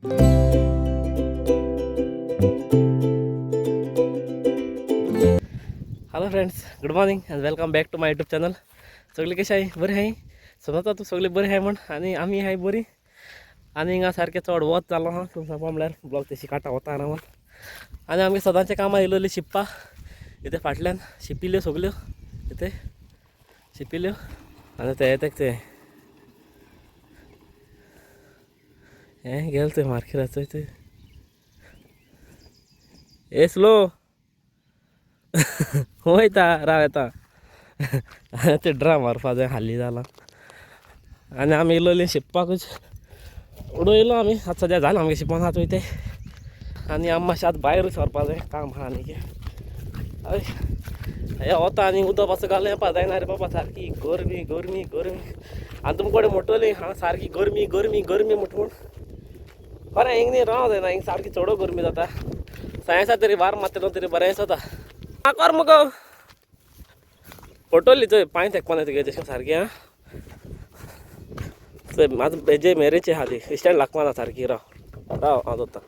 Hello friends, good morning and welcome back to my YouTube channel. सगळी कशी आहे? बरी आहे. समजता तू सगळी बरी आहे म्हण आणि आम्ही आहे बरी. आणि हिंगा सारखे चढ वत चाललो हा तुमचा पामल्यार ब्लॉग तशी काटा होता ना मग. आणि आम्ही सदांचे कामां येयलोली शिप्पा इथे फाटल्यान शिपिल्यो सगल्यो इथे शिपिल्यो आणि ते येते ते हें गेल ते मार्केटाचो ते ए स्लो वयता राव येता ते ड्रा मारपा जाय हाली जाला. आणि आमी येयलोली शिप्पाकूच उडो येयलो आमी. आतां सद्या जालें आमगे शिपोन आतां वयताय. आनी आमी मातशें आतां भायर सरपा जाय, काम आहा आनी कितें. हय हे वता आनी उदक पासून घालून येवपा जायना रे बाबा. सारकी गरमी गरमी गरमी. आनी तुमचे कडेन म्हणटली हांगा सारकी गरमी गरमी गरमी म्हूण खरें हिंग न्ही रावं जायना. हिंग सारकी चड गरमी जाता. सायन्सा तरी वार मारतलो तरी बरें जाता. आं कर मुगो फोटोली थंय पांय तेकपाना तुगे तशें सारकी. आं थंय आतां हेजे मेरेची आहा ती स्टँड लागपाना सारकी. राव राव हांव दोत्ता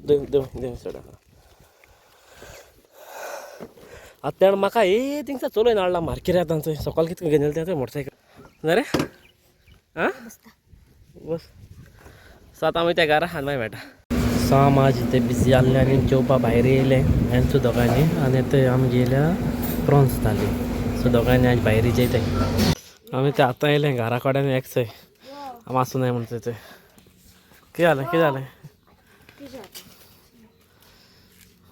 देव देव देव सोडा. आतां म्हाका हे थिंगसा चलोय नाडला मार्केट आतां थंय सकाळ कितके घेवन येलें तें मोटरसायकल ना रे. आं बस सो आतां आमी त्या घरा आनी मागीर मेळटा. सो आम आज इथे बिझी जाल्ले आनी जेवपा भायर येयले हेंचो दोगांनी. आनी थंय आमी गेल्या प्रॉन्स थाली. सो दोगांनी आज भायर जेयताय. आमी ते आतां येयले घरा कडेन एक थंय आमी आसूं नाय म्हणटा थंय. कितें जालें कितें जालें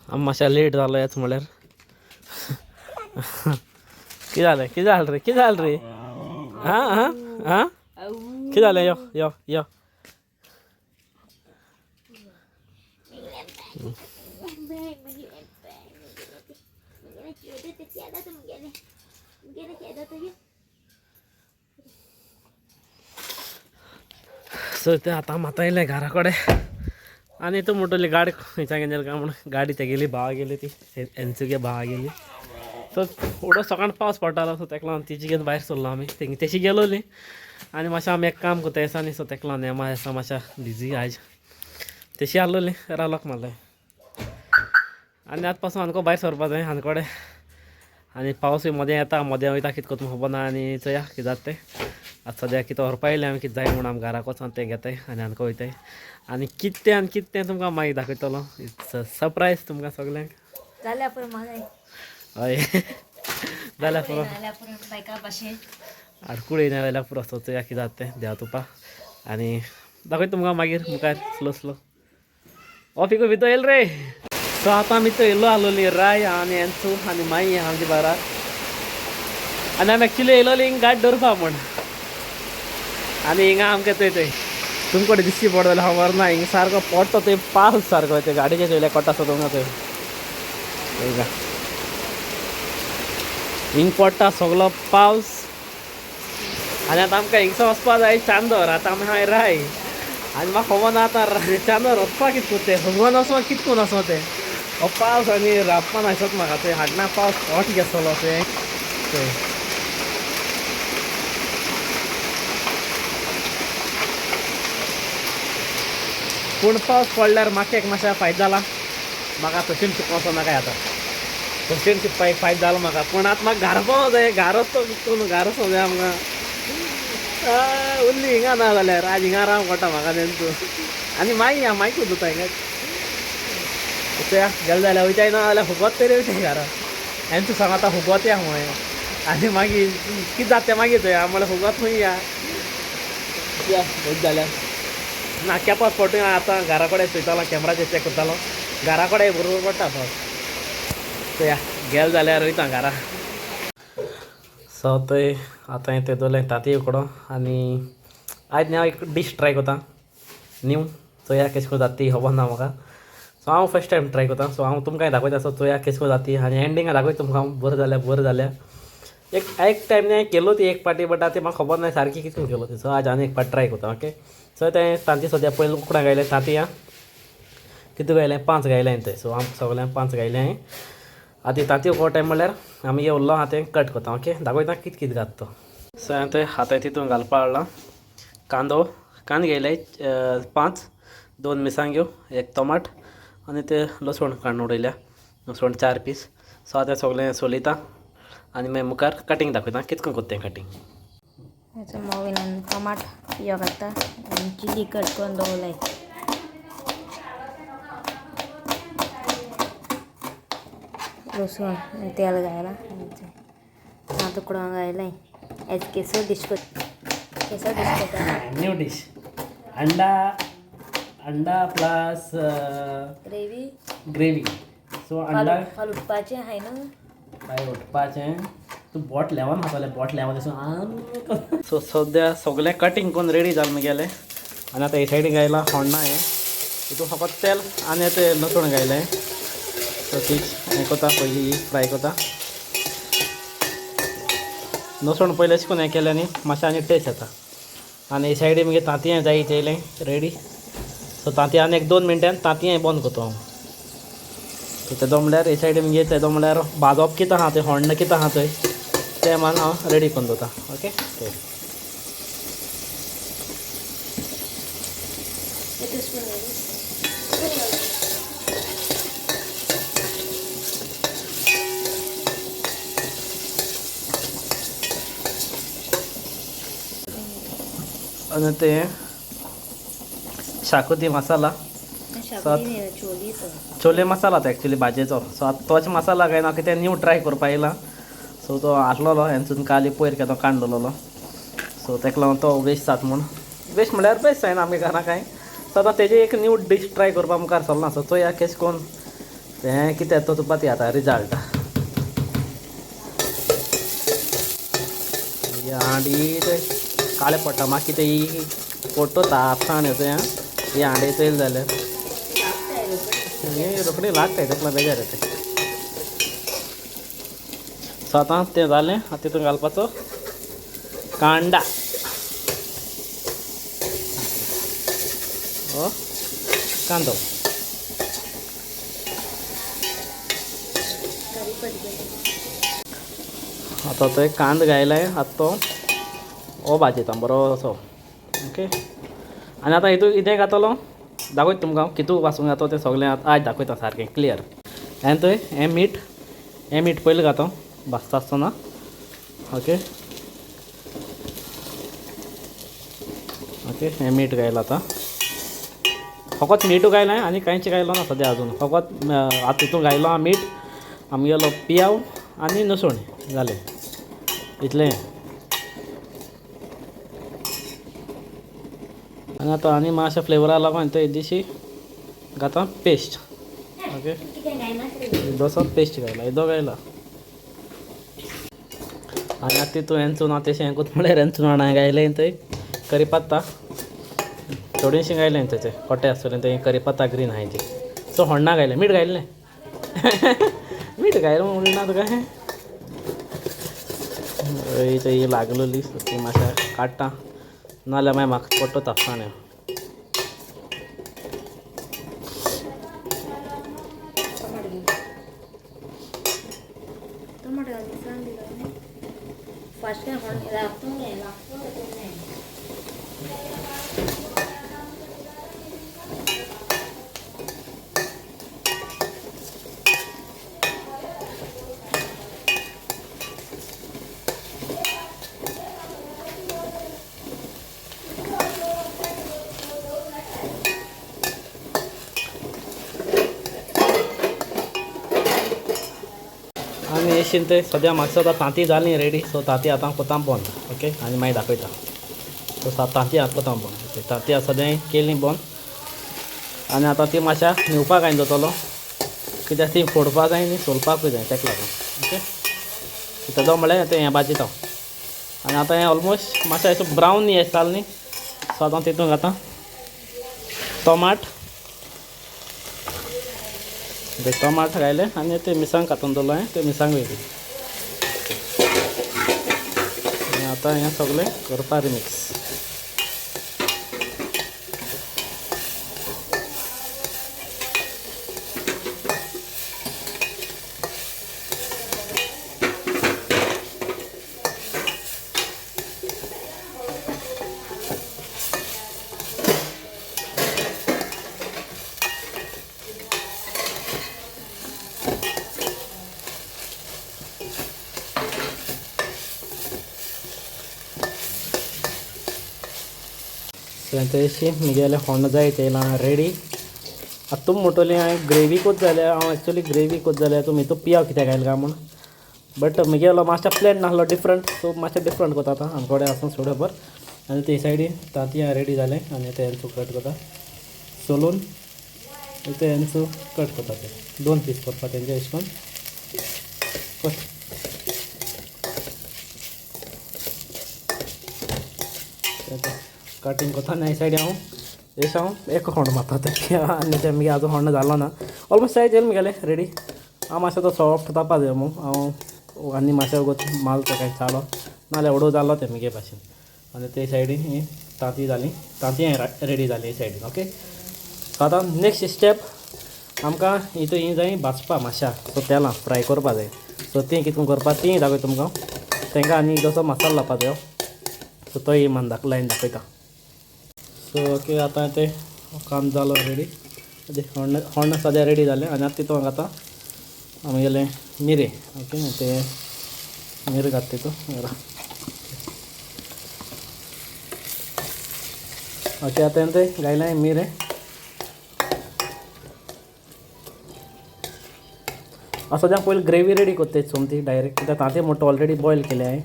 आमी मातशें लेट जालो येच म्हळ्यार. कितें जालें कितें जालें रे कितें जालें रे. आं आं आं कितें जालें यो यो यो. सो ते आतां आतां येयलें घरा कडेन. आनी तो म्हणटली गाडी खंयच्यान घेवन काय म्हणून गाडी ते गेली भावा गेली ती एनचुगे भावा गेली. सो उडो सकाळ पावस पडटालो सो तेका लागून तिची घेवन भायर सरलो आमी. तेशी गेलोली आनी मातशें आमी एक काम कोत्ता दिसांनी. सो तेका लागून नेमा दिसा मातशें बिजी आयज तेशी आहलोली राव लॉक मारलें. आनी आतां पासून आमकां भायर सरपा जाय हांगा कडेन. आनी पावसूय मदें येता मदें वयता कितें कोता खबर ना. आनी चोया कितें जाता तें. आतां सद्या कितें व्हरपा येयलें आमी कितें जाय म्हूण आमी घराक वचोन तें घेताय आनी आमकां वयताय. आनी कितें आनी कितें तुमकां मागीर दाखयतलो. इट्स अ सरप्रायज तुमकां सगल्यांक. जाल्या पुरो मागाय हय जाल्यार पुरो बायका भाशेन आडकुळी ना जाल्यार पुरो असो चोया कितें जाता तें देवा तुपा. आनी दाखयता तुमकां मागीर मुखार स्लो स्लो. हो पिको भितर येयल रे. सो आतां आमी थंय येयलो आहलोली राय आनी एन्सू आनी माई आमची बारात. आनी आमी एक्चुली येयलोली हिंग गाडी दवरपा म्हूण. आनी हिंगा आमकां थंय थंय तुमचे कडेन दिश्टी पडटलें जाल्यार खबर ना. हिंग सारको पडटो थंय पावस सारको ते गाडयेचे चोयल्यार कोटा आसा तुमकां थंय हिंगा हिंग पडटा सगलो पावस. आनी आतां आमकां हिंगसर वचपा जाय चांदोर. आतां आमी हांवें राय आनी म्हाका खबर ना आतां चांदोर वचपा कितें करून तें खबर वचपा कितें करून वचो तें. हो पावस आनी रावपा नासत म्हाका थंय हाडना पावस पोट घेतलो थंय थंय. पूण पावस पडल्यार म्हाका एक मातशें फायदो जाला. म्हाका तशें शिकपाचो नाका आतां. तशें शिकपा एक फायदो जालो म्हाका. पूण आतां म्हाका घरा पावो जाय. घरा वचून घरा वचूंक जाय आमकां. उरली हिंगा ना जाल्यार आज हिंगा राव पडटा म्हाका तेंचो. आनी मागीर या मागीर दोता हिंगा गेले जाल्यार वयताय ना जाल्यार फुगत तरी वयताय घरा. हेंचो सांग आतां फुगत या खंय. आनी मागीर कितें जाता तें मागीर थंय म्हळ्यार फुगत खंय या वयत जाल्यार ना केपास पडटा. आतां घरा कडेन चोयतालो कॅमेराचेर चॅक करतालो. घरा कडेन बरोबर पडटा पावस. सो या गेले जाल्यार वयता घरा. सो थंय आतां हें तें दवरलें तांतयां उकडो. आनी आयज हांव एक डीश ट्राय कोता न्यू. चोया कशें करून जाता ती खबर ना म्हाका. सो हांव फर्स्ट टायम ट्राय कोता. सो हांव तुमकांय दाखयता. सो चोया कशें करून जाता ती. आनी एंडिंगा दाखयता तुमकां हांव. बरें जाल्यार एक टायम हांवें केलो ती एक पाटी बट आतां म्हाका खबर ना सारकी कितें करून केलो ती. सो आज आनी एक पाटी ट्राय कोता. ओके सो तें तांतीं सद्या पयलीं उकडां घायलें तांतयां कितें घायलें 5 घायलें हांवें थंय. सो आमकां सगल्यांक 5 घायलें हांवें. आतां तांतयां उकडो टायम म्हणल्यार आमी हे उरलो आतां कट कोता. ओके दाखयता कितें कितें घात तो. सो हांवें थंय हाताय तितून घालपा हाडला कांदो कांदे घ्यायला 5, 2 मिरसांग्यो, 1 टोमाट आणि ते लसूण काडून उडयल्या. लसूण 4 पीस. सो आतां सगळें सोलयता आनी मागीर मुखार कटींग दाखयता कितको कोत्ता तें कटींग. याचं मोविनान टमाट पियो घालता आणि चिली कट करून दवरलाय. लसूण आणि तेल घायला हां तुकडो घायलाय. एज केसर डिश करता न्यू डिश अंडा प्लस ग्रेवी. सो अंडा फाल उठपाचें आहाय ना. काय उठपाचें तूं बोट लेवन हातले बोट लेवन सो सद्या सगळें कटींग करून रेडी जालें मुगेलें. आनी आतां हे सायडीन घायला होण्णा हें हितून फकत तेल आनी ते लसूण घायलें. सो ती हें कोता पयलीं फ्राय कोता. लसूण पयलीं अशें करून हें केलें न्ही मातशें आनी टेस्ट येता. आनी हे सायडीन मागीर तांतयां जाय चेयलें रेडी. सो तांतयां आनी 1-2 मिनटान तांतयां बंद करता हांव. ते दमल्यार हे सायडीन मागीर ते दमल्यार भाजप कितें आहा तें होण्ण कितें आहा थंय तें मान हांव रेडी करून दवरता. ओके आणि ते शाकोती मसाला छोले मसाला तो एक्चुअली भाजयेचो. सो आतां तोच मसाला काय ना कितें न्यू ट्राय करपा येयला. सो तो आसलोलो हेंसून काली पयर केदो काडलेलो. सो ताका लागून तो वेस्ट जाता म्हूण. वेस्ट म्हळ्यार बेस्ट जायना आमगे घरा कांय. सो आतां तेजी एक न्यू डीश ट्राय करपा मुखार सरला. सो चोया केश कोन्न तें कितें तो तुका ती आतां रिजल्ट. हांडी ते काळे पडटा म्हाका कितें ही फोटो तापसान येता ही हांडे चोयल जाल्यार हे रोखडी लागताय ताका बेजार येता. सो आतां तें जालें. आतां तितून घालपाचो कांदा. हो कांदो आतां तो एक कांदो घायलाय. आतां तो हो भाजयता बरो असो. ओके आनी आतां हितून कितें घातलो दाखयता तुमकां हांव कितू पासून घातो तें सगळें आज दाखयता सारकें क्लियर. आनी थंय हें मीठ पयलीं घातो भाजता आसतना. ओके हें मीठ घायलां आतां. फकत मीठू घायलां आनी कांयच घायलो ना सद्या अजून. फकत आतां तितून घायलो हांव मीठ आमगेलो पियाव आनी लसूण जालें इतलें. आनी आतां आनी मातशें फ्लेवरा लागून तो इल्लीशी घाता पेस्ट. ओके दोसोन पेस्ट घायला येदो घायला. आनी आतां तितून हेंचून आतां तेशें कोथमिरेर हेंचून हाडा घायलें थंय करीपत्ता थोडीशीं घायलें तेचें कोटे आसतलें तें करीपत्ता ग्रीन आहाय ती. सो होण्णा घायलें मीठ घायलें मीठ घायलें म्हणून ना तुका ही लागलोली ती मातशें काडटा नाल्यार मागीर म्हाका फोटो तापसान. आनी येशीन ते सद्या मातसो आतां तांती जालीं रेडी. सो तांती आतां कोतां बंद. ओके आनी मागीर दाखयता. सो तांती आतां कोतां बंद. ओके तांती सद्या केलीं बंद. आनी आतां ती मातशा न्हिवपाक घालून दवरतलो कित्याक ती फोडपा जाय न्ही सोलपाकूय जाय ताका लागून. ओके तेदो म्हळ्यार तें हें भाजयता. आनी आतां हें ऑलमोस्ट मातशें असो ब्रावन हें जालें न्ही. सो आतां तितून घाता टोमाट. ते टोमाट घायले आनी ते मिरसांग कांतून दवरलो हांवें ते मिरसांग घायली. आनी आतां हें सगळें करपा रिमिक्स. तेशी म्हगेले होंड जाय तेला रेडी आतां तुम म्हणटली हांवें ग्रेवीकूच जाल्यार हांव एक्चुली ग्रेवीकूच जाल्यार तुमी तो पियाव कित्याक आयला काय म्हूण बट म्हगेलो मातशें प्लॅन नासलो डिफरंट सो मातशें डिफरंट करता आतां आमचे कडेन आसूं सोड खबर आनी ते सायडीन तांतयां रेडी जालें आनी ते हेंचो कट करता सोलून ते हेंचो कट करता ते 2 पीस करता तेंचे अशें करून कट कटिंग करता आनी हे सायडी हांव एक होंड मारता ते आनी ते मगे आजून होंड जालो ना ऑलमोस्ट सायज येयला म्हगेले रेडी हांव मातसो तो सॉफ्ट तापा जाय मू हांव आनी मातशें उगोत माल तो काय चालो नाल्यार उडो जालो ते मगे भाशेन आनी ते सायडीन ही तांती जाली तांती रेडी जाली हे सायडीन ओके आतां नेक्स्ट स्टेप आमकां हितू ही जाय भाजपा मातशा सो तेलां फ्राय करपा जाय सो ती कितून करपा ती दाखय तुमकां तांकां आनी जसो मसालो लावपा जायो सो तो ही मान लायन दाखयता सो ओके आतां ते काम जालो रेडी होंड सद्या रेडी जालें आनी आतां तितून आतां आमगेले मिरे ओके ते मिरे घात तितून ओके आतां ते घायलें मिरे सद्या पयलीं ग्रेवी रेडी करता सोमती डायरेक्ट कित्याक तांतें म्हणटा ऑलरेडी बॉयल केलें हांवें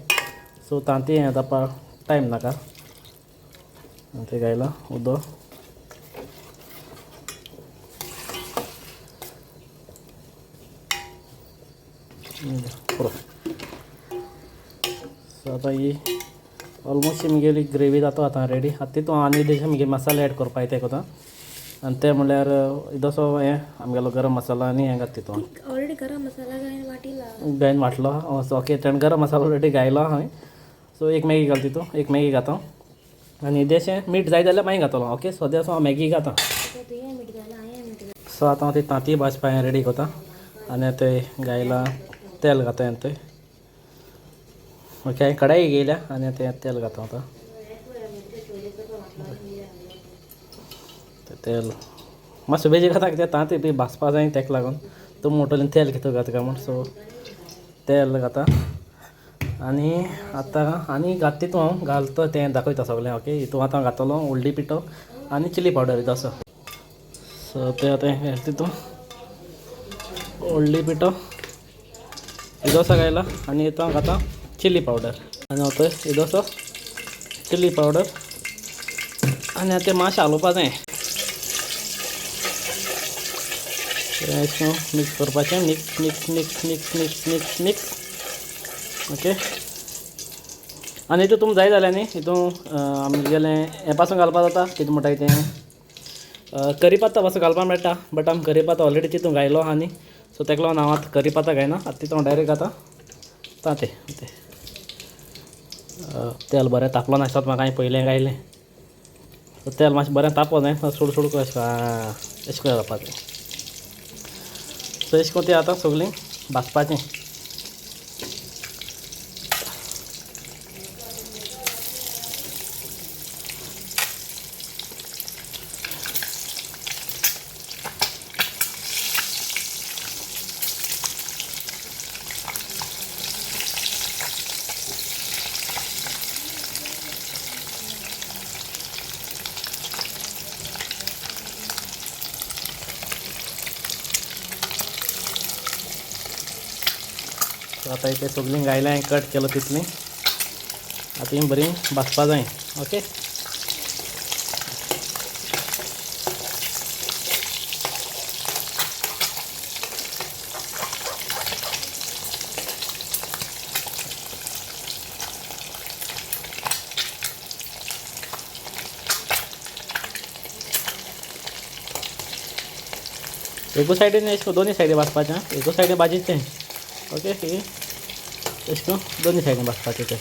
सो तांतें हें जावपा टायम नाका ते घायला उदक सो आतां ही ऑलमोस्ट म्हगेली ग्रेवी जाता आतां रेडी आतां तितून आनी तेजे म्हगे मसाले एड करपा ते कोता आनी ते म्हणल्यार इदोसो हें आमगेलो गरम मसाला आनी हें घात तितून ऑलरेडी गरम मसाला घायन वाटलो सो ओके तेणें गरम मसालो ऑलरेडी घायलो हांवें सो एक मॅगी घाल तितून एक मॅगी घाता आनी इल्लेशें मीठ जाय जाल्यार मागीर घातलो ओके सद्या हांव मॅगी घाता सो आतां हांव ती तांती भाजपा हें रेडी करता आनी ते घायला तेल घाता हें ते ओके हांवें कडाई घेयल्या आनी ते तेल घाता आतां तेल मातशें बेजी घाता कित्याक तांती बी भाजपा जाय तेका लागून तुम म्हणटलें तेल कितें घात काय म्हूण सो तेल घाता आनी आतां आनी घात तितून हांव घालता तें दाखयता सगळें ओके हितून आतां घातलो हळदी पिठो आनी चिली पावडर इदोसो सो ते आतां तितून हळदी पिठो इदोसो घायला आनी हितून घाता चिली पावडर आनी आतां इदोसो चिली पावडर आनी आतां मातशें हालोवपा जाय मिक्स करपाचें mix mix mix mix mix mix mix okay आनी हितून तुमकां जाय जाल्यार न्ही हितून आमगेलें हें पासून घालपा जाता कितें म्हणटाय तें करीपत्ता पासून घालपा मेळटा बट आमी करीपत्ता ऑलरेडी तितून घायलो आहा न्ही सो तेका लागून हांव आतां करीपत्ता घायना आतां तितून डायरेक्ट घाता तांतें तेल बरें तापलो नासता म्हाका हांवें पयलें घायलें सो तेल मातशें बरें तापोवं जाय सोड सोड करून अशें करून जावपा जाय सो अशें करून तें आतां सगळीं भाजपाचें आतां इथे सगळीं घायलें हांवें कट केलो तितलीं आतां ही बरी भाजपा जाय ओके एकू सायडीन अशें दोनी सायडी भाजपाचें एकू सायडीन भाजीचें ओके अशें करून दोनी सायडीन भाजपाचें तें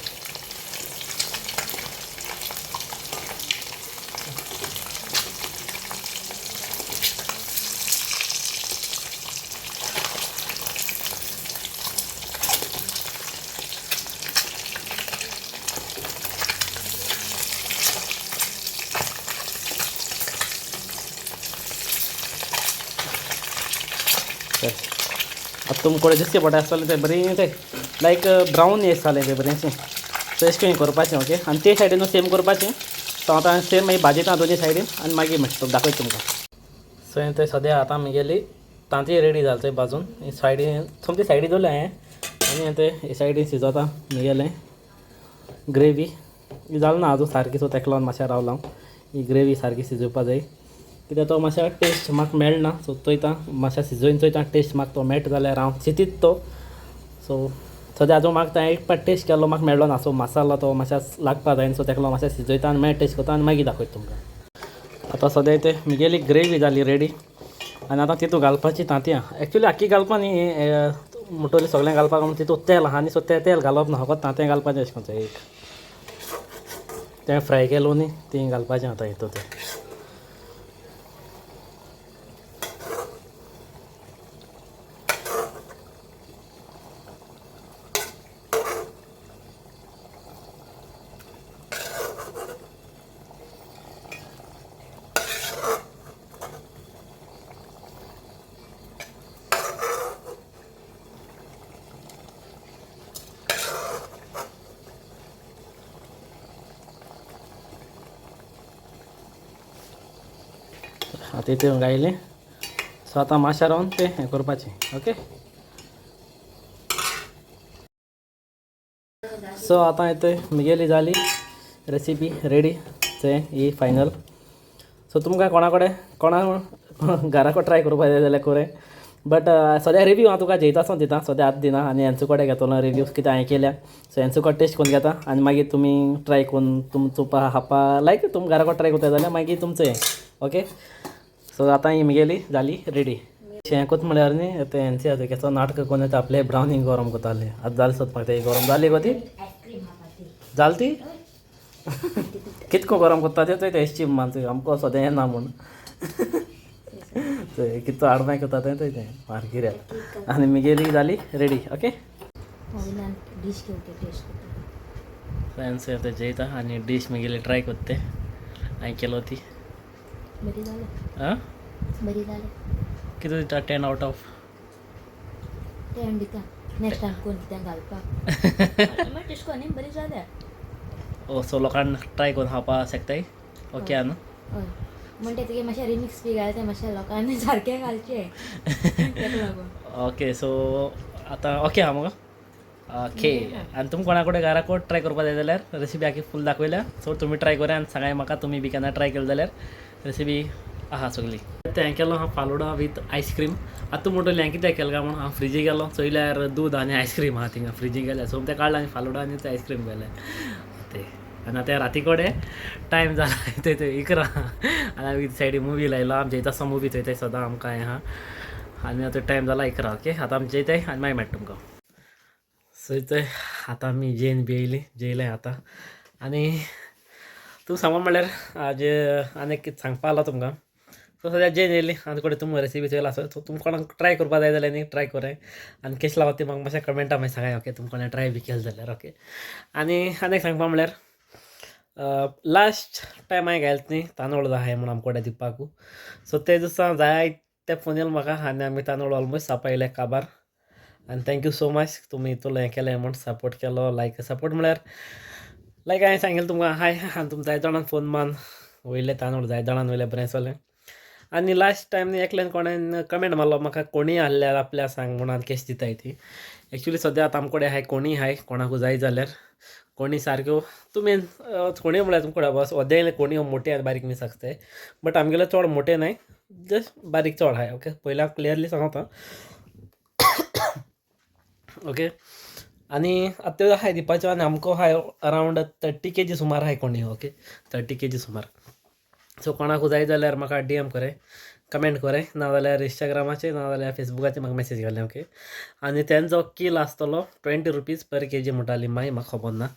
आतां तुमकडे दिसचे पडटा आसतलें तें बरें तें लायक ब्रावन येस जालें तें बरेंशें सो अशें करून करपाचें ओके आनी ते सायडीन सेम करपाचें सो आतां सेम मागीर भाजयता दोनी सायडीन आनी मागीर मेळटा दाखयता तुमकां. सो हें थंय सद्या आतां आमगेली तांतीं रेडी जालें थंय भाजून ही सायडीन समती सायडीन दवरलें हांवें आनी हें थंय हे सायडीन शिजोता म्हगेलें ग्रेवी ही जालें ना आजून सारकी. सो तेका लागून मातशें रावलां ही ग्रेवी सारकी शिजोवपा जाय कित्याक तो मातशें टेस्ट म्हाका मेळना. सो चोयता मातशें शिजोवन चोयता टेस्ट म्हाका तो मेळटा जाल्यार हांव चिंतीत तो. सो सद्या आजून म्हाका तो एक पाट टेस्ट केल्लो म्हाका मेळ्ळो ना. सो मसालो तो मातशें लागपा जाय सो तेका लागून मातशें शिजोयता आनी मागीर टेस्ट करता आनी मागीर दाखयता तुमकां. आतां सद्या ते म्हगेली ग्रेवी जाली रेडी आनी आतां तितून घालपाची तांतयां. एक्चुली आख्खी घालपा न्ही मुटोली सगळें घालपाक म्हणून तितून तेल आहा न्ही. सो तें तेल घालप ना फकत तांतयां घालपाचें अशें कोन्न एक तें फ्राय केलो न्ही तीं घालपाचें आतां हितून तें. आतां इतून घायलें सो आतां मातशें रावन तें हें करपाचें. ओके सो आतां इतूय म्हगेली जाली रेसिपी रेडी तें ही फायनल. सो तुमकां कोणा घरा कडेन ट्राय करपा जाय जाल्यार कोरें. बट सद्या रिव्यू हांव तुका जैतासून दिता सद्या आतां दिना आनी हेंचो कडेन घेतलो रिव्यू कित्याक हांवें केल्या. सो हेंचो कडेन टेस्ट करून घेता आनी मागीर तुमी ट्राय करून तुमचो हापा लायक तुमी घरा कडेन ट्राय करता जाल्यार मागीर तुमचें हें. ओके सो आतां ही म्हगेली जाली रेडी. हें कोत म्हळ्यार न्ही तें हेंचें आतां केसो नाटक करून येता आपले ब्रावनी गरम करताले आतां जालें सोदपाक तें गरम जाली गो ती जाल ती कितको गरम करता तें थंय तें मान चोय आमकां सद्या येना म्हूण थंय कितको हाडपाक करता तें थंय तें मारगिऱ्याक आनी म्हगेली जाली रेडी. ओके फ्रेंड्स आतां जेयता आनी डीश म्हगेली ट्राय करता हांवें केलो ती बरी जालें आं बरी जालें. कितें दिता 10 आउट ऑफ 10 दिता नेक्स्ट टायम कोण तें घालपाक मागीर टेस्ट कोनी बरी जाल्या. ओ सो लोकांक ट्राय करून खावपा शकताय. ओके आं हय म्हणटा तुगे मातशें रिमिक्स बी घालता मातशें लोकांनी सारकें घालचें तेका लागून. ओके सो आतां ओके आहा मुगो ओके. आनी तुमी कोणा कडेन घरा कडेन ट्राय करपा जाय जाल्यार रेसिपी आख्खी फूल दाखयल्या. सो तुमी ट्राय करा आनी सांगाय म्हाका तुमी बी केन्ना ट्राय केलो जाल्यार रेसिपी आहा सगळी. तें हांवें केलो हांव फालुडा वीथ आयस्क्रीम. आतां म्हणटलें हांवें कितें केलें काय म्हूण हांव फ्रिजीक गेलो चोयल्यार दूद आनी आयस्क्रीम आहा थिंगा फ्रिजीक गेल्या. सो तें काडलें आनी फालुडा आनी तें आयस्क्रीम गेलें तें. आनी आतां राती कडेन टायम जाला थंय 11 आनी आमी सायडीन मुवी लायलो आमच्या इथं मुवी चोयताय सदां आमकां हें आहा आनी आतां टायम जाला 11. ओके आतां आमी जेयताय आनी मागीर मेळटा तुमकां. सो थंय आतां आमी जेयन बी जेयलें आतां आनी तूं सांगो म्हणल्यार आज आनी कितें सांगपा आसलो तुमकां. सो सद्या जेन येयली आनी कडेन तुमी रेसिपी चोयला सो तुमकां कोणाक ट्राय करपा जाय जाल्यार न्ही ट्राय कोराय आनी कशें लागता ती म्हाका मातशें कमेंटा मागीर सांगाय. ओके तुमकां कोणें ट्राय बी केलें जाल्यार. ओके आनी एक सांगपा म्हणल्यार लास्ट टायम हांवें घायलें न्ही तांदूळ जाय आहाय म्हणून आमचे कडेन दिवपाकू. सो ते दिसा जाय ते फोन येयलो म्हाका आनी आमी तांदूळ ऑलमोस्ट सांपयले काबार. आनी थँक्यू सो मच तुमी इतलो हें केलें म्हूण सपोर्ट केलो. लायक सपोर्ट म्हळ्यार लायक हांवें सांगिल्लें तुमकां हाय आनी तुमी जाय जाणांक फोन मान वयले तांदूळ जाय जाणांन वयले बरें चलें. आनी लास्ट टायम न्ही एकल्यान कोणें कमेंट मारलो म्हाका कोणी आहल्यार आपल्या सांग म्हणून आनी कशी दिताय ती. एक्चुली सद्या आतां आमचे कडेन आहाय कोणी आहाय कोणाकू जाय जाल्यार कोणी सारक्यो तुमी कोणी म्हळ्यार तुमचे कडेन बस ओदें कोणी मोटे आनी बारीक मिक्स आसताय. बट आमगेले चड मोटे नाय जस्ट बारीक चड आहाय. ओके पयलीं हांव क्लियरली सांगता. ओके आनी आतां त्यो आहाय दिवपाच्यो आनी आमकां आहाय अरावंड 30 kg सुमार आहाय कोणी. ओके 30 kg सुमार. सो कोणाकू जाय जाल्यार म्हाका DM कोराय कमेंट कोराय नाजाल्यार इंस्टाग्रामाचेर नाजाल्यार फेसबुकाचेर म्हाका मेसेज घालें. ओके आनी तेंचो किल आसतलो 20 रुपीज पर kg म्हणटाली माय म्हाका खबर ना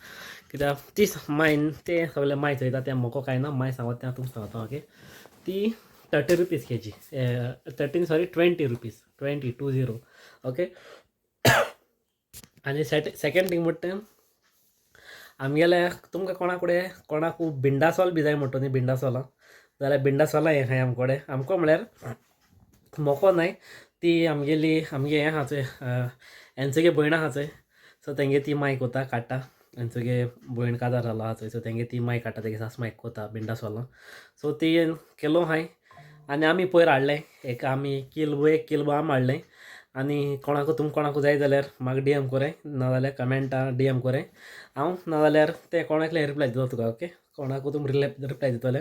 कित्याक ती मायन ते सगळे माय चोयता तें मोको कांय ना माय सांगता तें तुमकां सांगता. ओके ती 30 रुपीज kg 20 रुपीज 20. ओके आनी सेकेंड थींग म्हणटा आमगेले तुमकां कोणा कडेन कोणाकू भिंडासोल बी जाय म्हणटा न्ही भिंडासोलां जाल्यार भिंडासोलां हें आहाय आमचे कडेन. आमकां म्हळ्यार मोको नाय ती आमगे हें आहा चोय हेंचो गे भयण आहा चोय. सो तेंगे ती माय कोता काडटा तेंचोगे भयण काजार जाला थंय सो तेंगे ती माय काडटा तेगे सास मायक कोता बिंडासोला सो ती केलो हांय आनी आमी पयर हाडलें एक आमी एक किल्बो आम हाडलें आनी कोणाकू जाय जाल्यार म्हाका DM कोराय नाजाल्यार कमेंटा DM कोराय हांव नाजाल्यार ते कोणाकले रिप्लाय दितलो तुका ओके कोणाकू तुम रिप्लाय दितले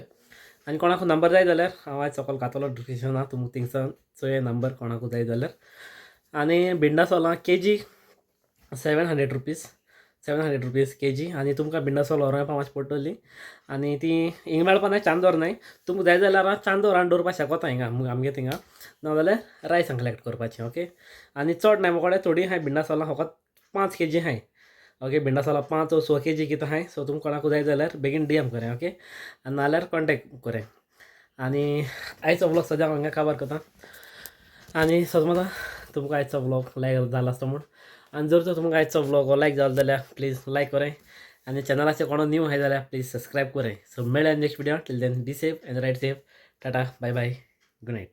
आनी कोणाकू नंबर जाय जाल्यार हांव आयज सकाळ घातलो डिस्क्रिप्शनाक तुमकां थिंगसान चोय नंबर कोणाकू जाय जाल्यार आनी भिंडासोलां KG 700 रुपीज KG आनी तुमकां भिंडासोल व्हरोंक मातशी पडटली आनी ती हिंग मेळपा नाय चांदोर नाय तुमकां जाय जाल्यार हांव चांदोर हाडून दवरपा शकता हिंगा आमगे थिंगा नाजाल्यार रायसान कलेक्ट करपाचें ओके आनी चड नाय मोकडे थोडी हाय भिंडासोलां फकत 5 KG हाय ओके भिंडासोलां 5 वा 6 KG कितें हाय सो तुमकां कोणाकू जाय जाल्यार बेगीन DM कराय ओके नाल्यार कॉन्टेक्ट कराय आनी आयचो ब्लॉग सद्याक हांगा काबार करता आनी समजा तुमकां आयचो ब्लॉग लायक जाला आसता म्हूण आनी जर तर तुमकां आयचो ब्लॉग लायक जालो जाल्यार प्लीज लायक कराय आनी चॅनलाचेर कोण न्यू आहाय जाल्यार प्लीज सबस्क्रायब कराय सो मेळ्या next video till then be safe and right safe tata bye bye good night